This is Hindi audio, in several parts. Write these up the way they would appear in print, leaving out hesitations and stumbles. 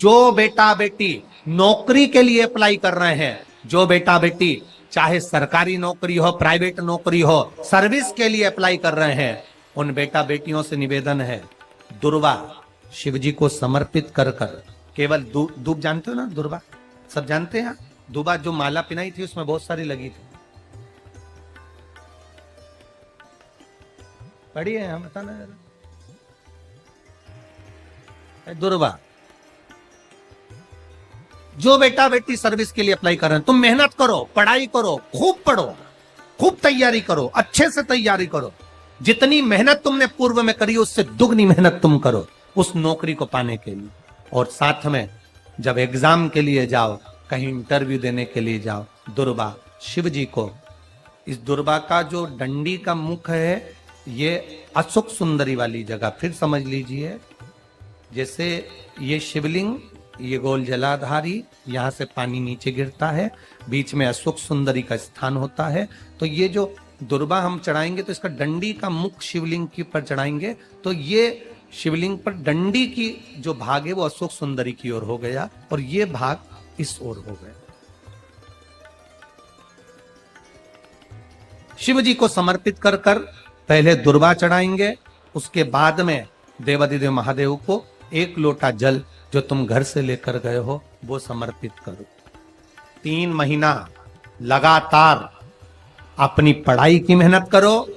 जो बेटा बेटी नौकरी के लिए अप्लाई कर रहे हैं, जो बेटा बेटी चाहे सरकारी नौकरी हो, प्राइवेट नौकरी हो, सर्विस के लिए अप्लाई कर रहे हैं, उन बेटा बेटियों से निवेदन है, दुर्वा शिव जी को समर्पित कर कर केवल दूब जानते हो ना, दुर्वा सब जानते हैं। दुबा जो माला पिनाई थी उसमें बहुत सारी लगी थी, पढ़ी है, हम बताना जरा। दुर्वा, जो बेटा बेटी सर्विस के लिए अप्लाई कर रहे हैं, तुम मेहनत करो, पढ़ाई करो, खूब पढ़ो, खूब तैयारी करो, अच्छे से तैयारी करो। जितनी मेहनत तुमने पूर्व में करी उससे दुगनी मेहनत तुम करो उस नौकरी को पाने के लिए। और साथ में जब एग्जाम के लिए जाओ, कहीं इंटरव्यू देने के लिए जाओ, दुर्वा शिव जी को, इस दुर्वा का जो डंडी का मुख है ये अशोक सुंदरी वाली जगह, फिर समझ लीजिए जैसे ये शिवलिंग, ये गोल जलाधारी, यहां से पानी नीचे गिरता है, बीच में अशोक सुंदरी का स्थान होता है। तो ये जो दुर्वा हम चढ़ाएंगे तो इसका डंडी का मुख शिवलिंग के ऊपर चढ़ाएंगे, तो ये शिवलिंग पर डंडी की जो भाग है वो अशोक सुंदरी की ओर हो गया और ये भाग इस ओर हो गया। शिव जी को समर्पित कर कर पहले दुर्वा चढ़ाएंगे, उसके बाद में देवाधिदेव महादेव को एक लोटा जल जो तुम घर से लेकर गए हो वो समर्पित करो। 3 महीना लगातार अपनी पढ़ाई की मेहनत करो,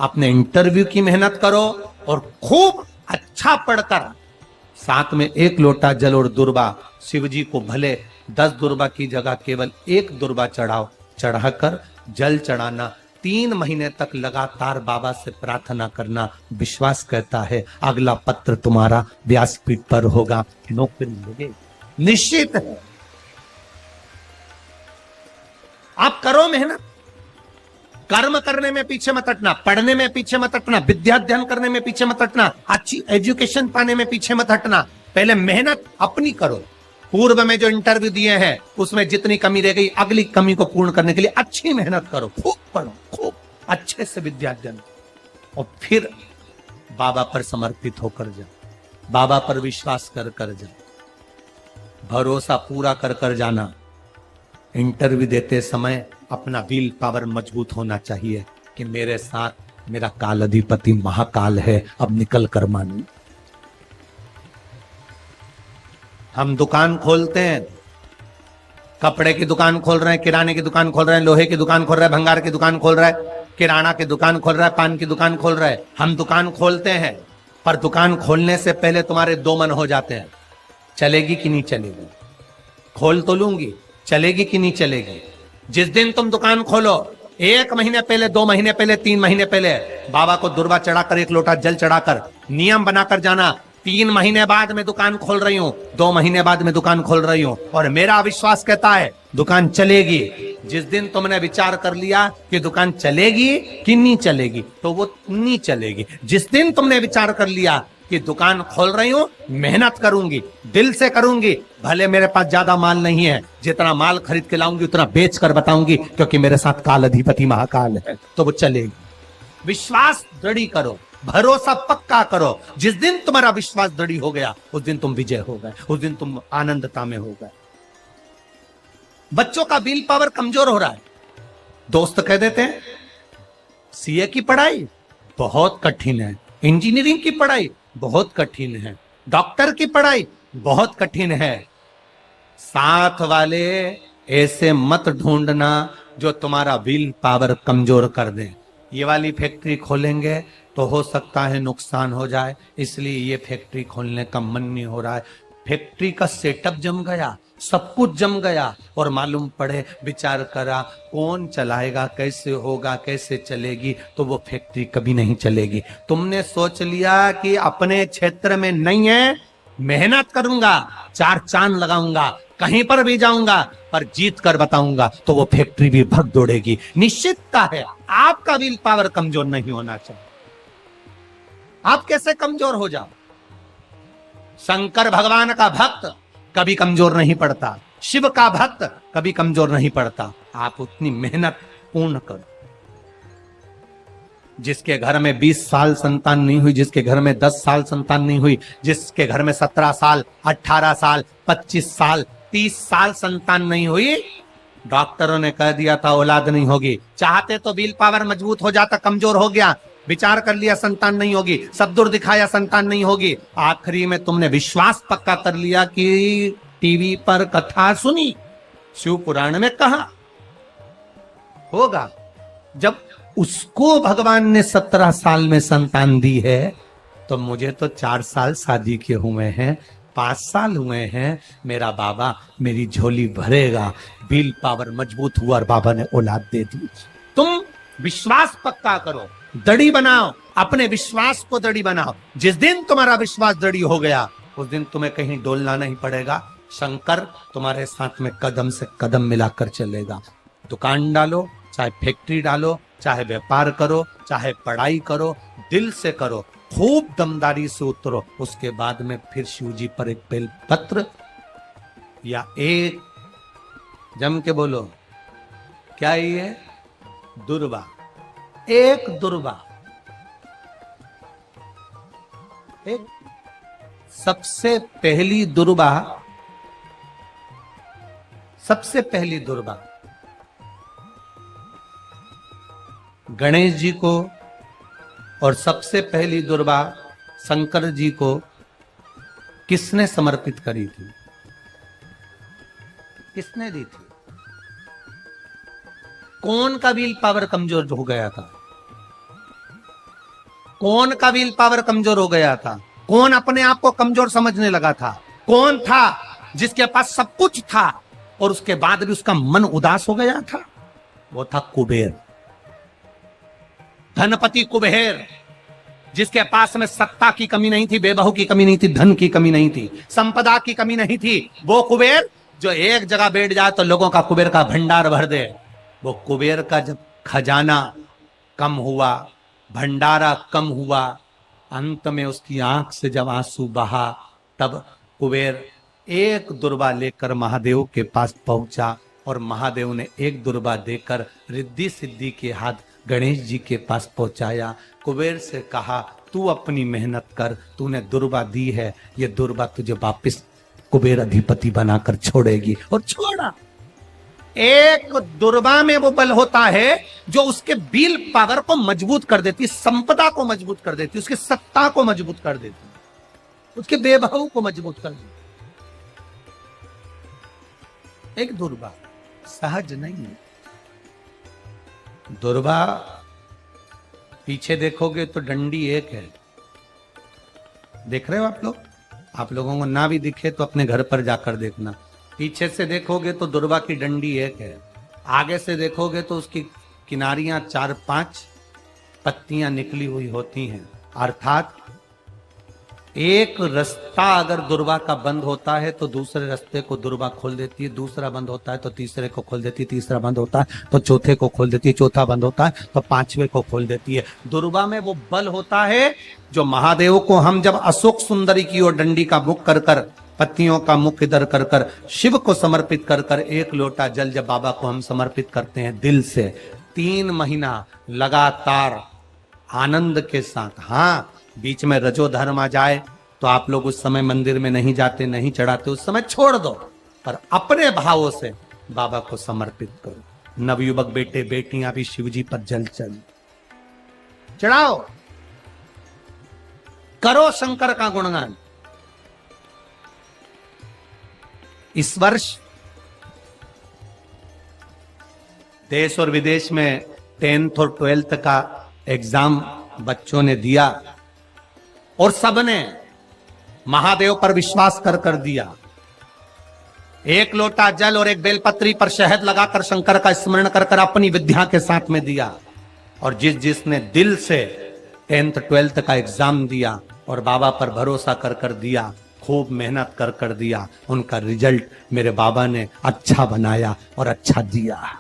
अपने इंटरव्यू की मेहनत करो और खूब अच्छा पढ़कर साथ में एक लोटा जल और दुर्वा, शिव जी को भले 10 दुर्वा की जगह केवल 1 दुर्वा चढ़ाओ, चढ़ाकर जल चढ़ाना, 3 महीने तक लगातार बाबा से प्रार्थना करना। विश्वास कहता है अगला पत्र तुम्हारा व्यासपीठ पर होगा, नौकरी मिलेगी, निश्चित है। आप करो मेहनत, कर्म करने में पीछे मत हटना, पढ़ने में पीछे मत हटना, विद्या अध्ययन करने में पीछे मत हटना, अच्छी एजुकेशन पाने में पीछे मत हटना। पहले मेहनत अपनी करो। पूर्व में जो इंटरव्यू दिए हैं उसमें जितनी कमी रह गई, अगली कमी को पूर्ण करने के लिए अच्छी मेहनत करो, खूब पढ़ो, खूब अच्छे से विद्या अध्ययन, और फिर बाबा पर समर्पित होकर जाओ, बाबा पर विश्वास कर कर जाओ, भरोसा पूरा कर कर जाना। इंटरव्यू देते समय अपना विल पावर मजबूत होना चाहिए कि मेरे साथ मेरा काल अधिपति महाकाल है, अब निकल कर मानू। हम दुकान खोलते हैं, कपड़े की दुकान खोल रहे हैं, किराने की दुकान खोल रहे हैं, लोहे की दुकान खोल रहे हैं, भंगार की दुकान खोल रहे हैं, किराना की दुकान खोल रहा है, पान की दुकान खोल रहे हैं। हम दुकान खोलते हैं, पर दुकान खोलने से पहले तुम्हारे 2 मन हो जाते हैं, चलेगी कि नहीं चलेगी, खोल तो लूंगी, चलेगी कि नहीं चलेगी। जिस दिन तुम दुकान खोलो 1 महीने पहले, 2 महीने पहले, 3 महीने पहले बाबा को दुर्वा चढ़ाकर, 1 लोटा जल चढ़ाकर नियम बनाकर जाना, 3 महीने बाद मैं दुकान खोल रही हूं, 2 महीने बाद मैं दुकान खोल रही हूं और मेरा विश्वास कहता है दुकान चलेगी। जिस दिन तुमने विचार कर लिया कि दुकान चलेगी कि नहीं चलेगी, तो वो नहीं चलेगी। जिस दिन तुमने विचार कर लिया कि दुकान खोल रही हूं, मेहनत करूंगी, दिल से करूंगी, भले मेरे पास ज्यादा माल नहीं है, जितना माल खरीद के लाऊंगी उतना बेच कर बताऊंगी, क्योंकि मेरे साथ काल अधिपति महाकाल है, तो वो चलेगी। विश्वास दृढ़ करो, भरोसा पक्का करो। जिस दिन तुम्हारा विश्वास दृढ़ हो गया उस दिन तुम विजय हो गए, उस दिन तुम आनंदता में हो गए। बच्चों का विल पावर कमजोर हो रहा है, दोस्त कह देते हैं सीए की पढ़ाई बहुत कठिन है, इंजीनियरिंग की पढ़ाई बहुत कठिन है, डॉक्टर की पढ़ाई बहुत कठिन है। साथ वाले ऐसे मत ढूंढना जो तुम्हारा विल पावर कमजोर कर दे। ये वाली फैक्ट्री खोलेंगे तो हो सकता है नुकसान हो जाए, इसलिए ये फैक्ट्री खोलने का मन नहीं हो रहा है। फैक्ट्री का सेटअप जम गया, सब कुछ जम गया, और मालूम पड़े, विचार करा कौन चलाएगा, कैसे होगा, कैसे चलेगी, तो वो फैक्ट्री कभी नहीं चलेगी। तुमने सोच लिया कि अपने क्षेत्र में नहीं है, मेहनत करूंगा, 4 चांद लगाऊंगा, कहीं पर भी जाऊंगा, पर जीत कर बताऊंगा, तो वो फैक्ट्री भी भग दौड़ेगी। निश्चितता है आपका विल पावर कमजोर नहीं होना चाहिए। आप कैसे कमजोर हो जाओ? शंकर भगवान का भक्त कभी कमजोर नहीं पड़ता, शिव का भक्त कभी कमजोर नहीं पड़ता। आप उतनी मेहनत पूर्ण करो। जिसके घर में 20 साल संतान नहीं हुई, जिसके घर में 10 साल संतान नहीं हुई, जिसके घर में 17 साल, 18 साल, 25 साल, 30 साल संतान नहीं हुई, डॉक्टरों ने कह दिया था औलाद नहीं होगी। चाहते तो विल पावर मजबूत हो जाता, कमजोर हो गया, विचार कर लिया संतान नहीं होगी, सब दूर दिखाया संतान नहीं होगी, आखिरी में तुमने विश्वास पक्का कर लिया कि टीवी पर कथा सुनी, शिव पुराण में कहा होगा। जब उसको भगवान ने 17 साल में संतान दी है, तो मुझे तो 4 साल शादी के हुए हैं, 5 साल हुए हैं, मेरा बाबा मेरी झोली भरेगा। विल पावर मजबूत हुआ और बाबा ने औलाद दे दी। तुम विश्वास पक्का करो, दड़ी बनाओ, अपने विश्वास को दड़ी बनाओ। जिस दिन तुम्हारा विश्वास दड़ी हो गया, उस दिन तुम्हें कहीं डोलना नहीं पड़ेगा। शंकर तुम्हारे साथ में कदम से कदम मिलाकर चलेगा। दुकान डालो, चाहे फैक्ट्री डालो, चाहे व्यापार करो, चाहे पढ़ाई करो, दिल से करो, खूब दमदारी से उतरो। उसके बाद में फिर शिव जी पर एक बेल पत्र या एक, जम के बोलो, क्या ये दुर्वा, एक दुर्वा, एक सबसे पहली दुर्वा, सबसे पहली दुर्वा गणेश जी को, और सबसे पहली दुर्वा शंकर जी को किसने समर्पित करी थी? किसने दी थी? कौन का विल पावर कमजोर हो गया था? कौन का विल पावर कमजोर हो गया था? कौन अपने आप को कमजोर समझने लगा था? कौन था जिसके पास सब कुछ था और उसके बाद भी उसका मन उदास हो गया था? वो था कुबेर, धनपति कुबेर, जिसके पास में सत्ता की कमी नहीं थी, बेबहू की कमी नहीं थी, धन की कमी नहीं थी, संपदा की कमी नहीं थी। वो कुबेर जो एक जगह बैठ जाए तो लोगों का कुबेर का भंडार भर दे। वो कुबेर का जब खजाना कम हुआ, भंडारा कम हुआ, अंत में उसकी आंख से जब आंसू बहा, तब कुबेर एक दुर्वा लेकर महादेव के पास पहुंचा और महादेव ने एक दुर्वा देकर रिद्धि सिद्धि के हाथ गणेश जी के पास पहुंचाया। कुबेर से कहा, तू अपनी मेहनत कर, तूने दुर्वा दी है, ये दुर्वा तुझे वापस कुबेर अधिपति बनाकर छोड़ेगी। और छोड़ा। एक दुर्वा में वो बल होता है जो उसके विल पावर को मजबूत कर देती, संपदा को मजबूत कर देती, उसकी सत्ता को मजबूत कर देती, उसके बेबहू को मजबूत कर देती। एक दुर्वा सहज नहीं है। दुर्वा पीछे देखोगे तो डंडी एक है, देख रहे हो आप लोग? आप लोगों को ना भी दिखे तो अपने घर पर जाकर देखना। पीछे से देखोगे तो दुर्वा की डंडी एक है, आगे से देखोगे तो उसकी किनारियां 4-5 पत्तियां निकली हुई होती हैं। अर्थात एक रास्ता अगर दुर्वा का बंद होता है तो दूसरे रास्ते को दुर्वा खोल देती है, दूसरा बंद होता है तो तीसरे को खोल देती है, तीसरा बंद होता है तो चौथे को खोल देती है, चौथा बंद होता है तो 5वें को खोल देती है। दुर्वा में वो बल होता है जो महादेव को हम जब अशोक सुंदरी की ओर डंडी का मुख कर कर, पत्तियों का मुख इधर कर कर शिव को समर्पित कर कर, एक लोटा जल जब बाबा को हम समर्पित करते हैं दिल से, 3 महीना लगातार आनंद के साथ, हाँ बीच में रजो धर्म आ जाए तो आप लोग उस समय मंदिर में नहीं जाते, नहीं चढ़ाते, उस समय छोड़ दो, पर अपने भावों से बाबा को समर्पित करो। नवयुवक बेटे बेटियां भी शिव जी पर जल चढ़ाओ, करो शंकर का गुणगान। इस वर्ष देश और विदेश में 10th और 12th का एग्जाम बच्चों ने दिया और सबने महादेव पर विश्वास कर कर दिया। एक लोटा जल और एक बेलपत्री पर शहद लगाकर शंकर का स्मरण कर कर अपनी विद्या के साथ में दिया। और जिसने दिल से 10th 12th का एग्जाम दिया और बाबा पर भरोसा कर कर दिया, खूब मेहनत कर कर दिया, उनका रिजल्ट मेरे बाबा ने अच्छा बनाया और अच्छा दिया।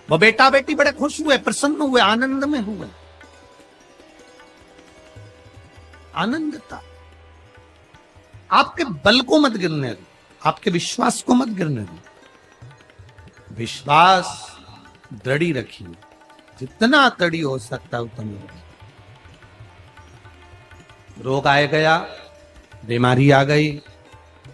वो बेटा बेटी बड़े खुश हुए, प्रसन्न हुए, आनंद में हुए, आनंद था। आपके बल को मत गिरने दो, आपके विश्वास को मत गिरने दो। विश्वास दृढ़ी रखिए, जितना दृढ़ी हो सकता है उतना रखिए। रोग आए गया, बीमारी आ गई,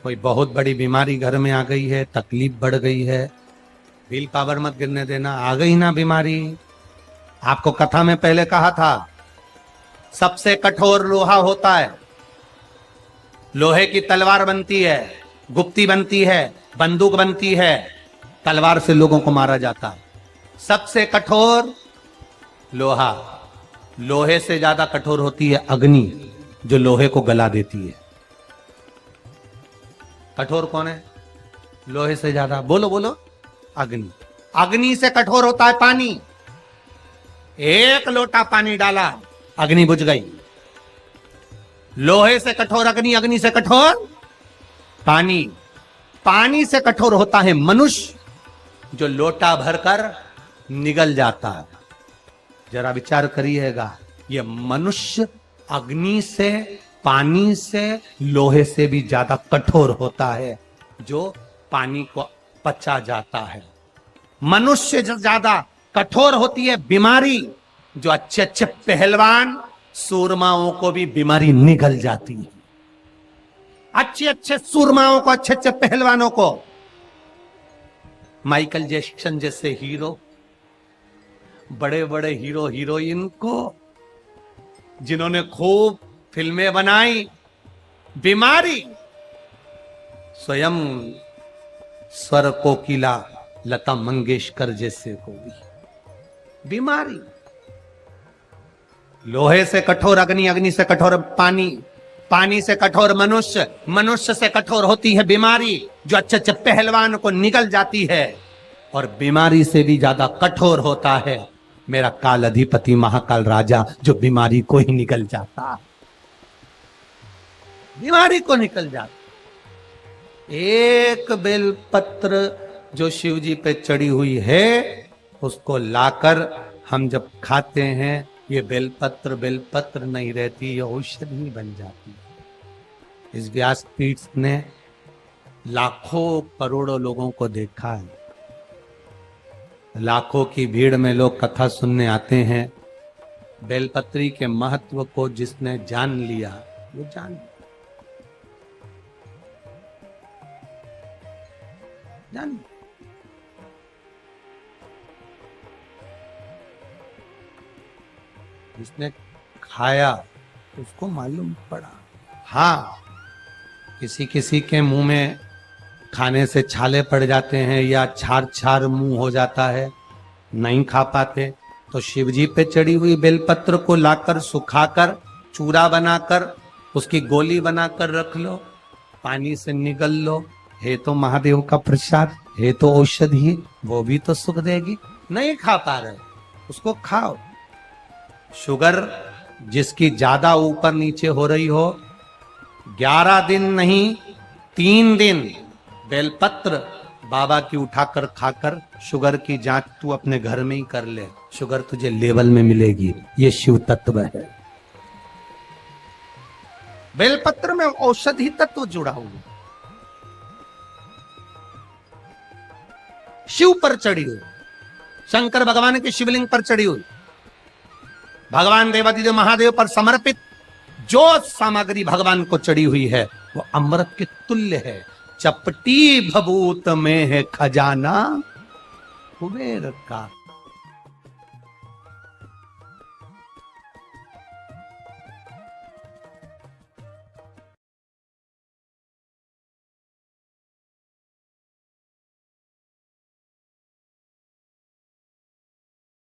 कोई बहुत बड़ी बीमारी घर में आ गई है, तकलीफ बढ़ गई है, विल पावर मत गिरने देना। आ गई ना बीमारी, आपको कथा में पहले कहा था सबसे कठोर लोहा होता है, लोहे की तलवार बनती है, गुप्ती बनती है, बंदूक बनती है, तलवार से लोगों को मारा जाता है। सबसे कठोर लोहा, लोहे से ज्यादा कठोर होती है अग्नि, जो लोहे को गला देती है। कठोर कौन है लोहे से ज्यादा? बोलो बोलो, अग्नि। अग्नि से कठोर होता है पानी। एक लोटा पानी डाला, अग्नि बुझ गई। लोहे से कठोर अग्नि, अग्नि से कठोर पानी। पानी से कठोर होता है मनुष्य, जो लोटा भरकर निगल जाता है। जरा विचार करिएगा, ये मनुष्य अग्नि से, पानी से, लोहे से भी ज्यादा कठोर होता है, जो पानी को पचा जाता है। मनुष्य से ज्यादा कठोर होती है बीमारी, जो अच्छे अच्छे पहलवान सूरमाओं को भी बीमारी निगल जाती है। अच्छे अच्छे सूरमाओं को, अच्छे अच्छे पहलवानों को, माइकल जैक्सन जैसे हीरो, बड़े बड़े हीरो हीरोइन को, जिन्होंने खूब फिल्में बनाई, बीमारी स्वयं स्वर कोकिला लता मंगेशकर जैसे को भी बीमारी। लोहे से कठोर अग्नि, अग्नि से कठोर पानी, पानी से कठोर मनुष्य, मनुष्य से कठोर होती है बीमारी, जो अच्छे अच्छे पहलवान को निगल जाती है। और बीमारी से भी ज्यादा कठोर होता है मेरा काल अधिपति महाकाल राजा, जो बीमारी को ही निगल जाता, बीमारी को निकल जाता। एक बेलपत्र जो शिव जी पे चढ़ी हुई है, उसको लाकर हम जब खाते हैं, ये बेलपत्र बेलपत्र नहीं रहती, ये औषधि बन जाती है। इस व्यासपीठ ने लाखों करोड़ों लोगों को देखा है। लाखों की भीड़ में लोग कथा सुनने आते हैं। बेलपत्री के महत्व को जिसने जान लिया, वो जान लिया। जिसने खाया उसको मालूम पड़ा। हाँ, किसी किसी के मुंह में खाने से छाले पड़ जाते हैं या छार छार मुंह हो जाता है, नहीं खा पाते, तो शिव जी पे चढ़ी हुई बेलपत्र को लाकर सुखाकर चूरा बनाकर उसकी गोली बनाकर रख लो, पानी से निगल लो। हे तो महादेव का प्रसाद, हे तो औषधि, वो भी तो सुख देगी। नहीं खा पा रहे, उसको खाओ। शुगर जिसकी ज्यादा ऊपर नीचे हो रही हो, 11 दिन नहीं 3 दिन बेलपत्र बाबा की उठाकर खाकर शुगर की जांच तू अपने घर में ही कर ले, शुगर तुझे लेवल में मिलेगी। ये शिव तत्व है। बेलपत्र में औषधि तत्व जुड़ा हुआ, शिव पर चढ़ी हुई, शंकर भगवान के शिवलिंग पर चढ़ी हुई, भगवान देवादिदेव महादेव पर समर्पित जो सामग्री भगवान को चढ़ी हुई है, वो अमृत के तुल्य है। चपटी भभूत में है खजाना कुबेर का।